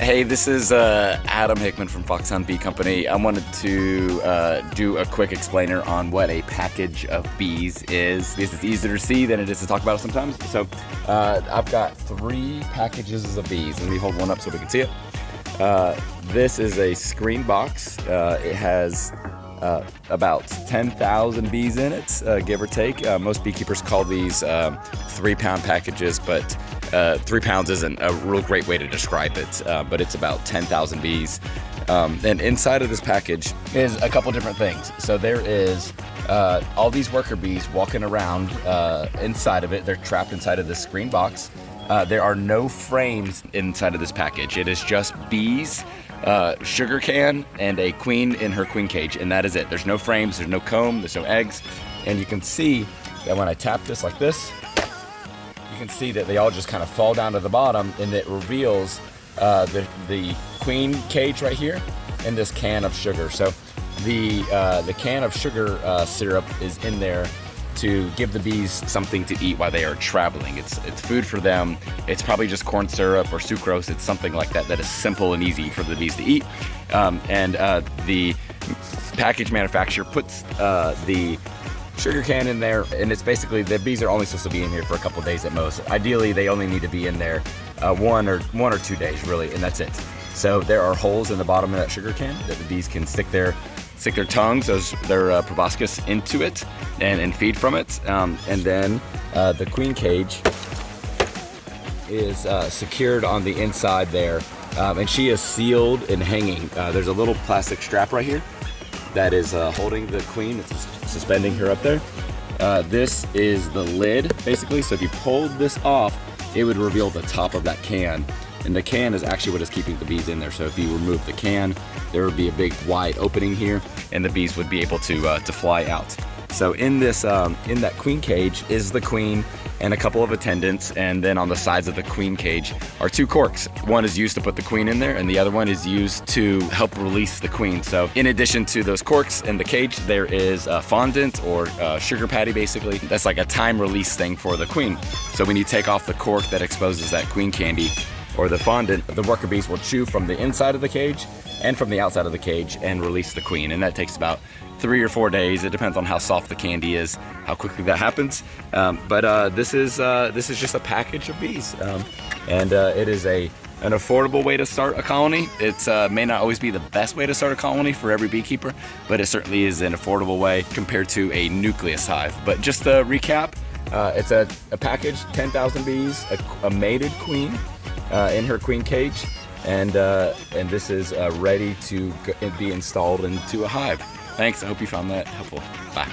Hey, this is Adam Hickman from Foxhound Bee Company. I wanted to do a quick explainer on what a package of bees is, because it's easier to see than it is to talk about it sometimes. So I've got 3 packages of bees. Let me hold one up so we can see it. This is a screen box. It has about 10,000 bees in it, give or take. Most beekeepers call these 3-pound packages, but 3 pounds isn't a real great way to describe it, but it's about 10,000 bees. And inside of this package is a couple different things. So there is all these worker bees walking around inside of it. They're trapped inside of this screen box. There are no frames inside of this package. It is just bees, sugar can, and a queen in her queen cage, and that is it. There's no frames, there's no comb, there's no eggs. And you can see that when I tap this like this, you can see that they all just kind of fall down to the bottom, and it reveals the queen cage right here and this can of sugar. So the can of sugar syrup is in there to give the bees something to eat while they are traveling. It's food for them. It's probably just corn syrup or sucrose. It's something like that that is simple and easy for the bees to eat. The package manufacturer puts the sugar can in there, and it's basically, the bees are only supposed to be in here for a couple days at most. Ideally, they only need to be in there 1 or 2 days, really, and that's it. So there are holes in the bottom of that sugar can that the bees can stick their tongues, their proboscis, into it and feed from it. And then the queen cage is secured on the inside there, and she is sealed and hanging. There's a little plastic strap right here that is holding the queen. It's suspending her up there. This is the lid, basically. So if you pulled this off, it would reveal the top of that can. And the can is actually what is keeping the bees in there. So if you remove the can, there would be a big wide opening here, and the bees would be able to fly out. So in this, in that queen cage is the queen and a couple of attendants, and then on the sides of the queen cage are 2 corks. One is used to put the queen in there, and the other one is used to help release the queen. So in addition to those corks in the cage, there is a fondant or sugar patty, basically. That's like a time release thing for the queen. So when you take off the cork that exposes that queen candy, or the fondant, the worker bees will chew from the inside of the cage and from the outside of the cage and release the queen. And that takes about 3 or 4 days. It depends on how soft the candy is, how quickly that happens. But this is just a package of bees. It is an affordable way to start a colony. It may not always be the best way to start a colony for every beekeeper, but it certainly is an affordable way compared to a nucleus hive. But just to recap, it's a package, 10,000 bees, a mated queen, in her queen cage, and this is ready to be installed into a hive. Thanks, I hope you found that helpful. Bye.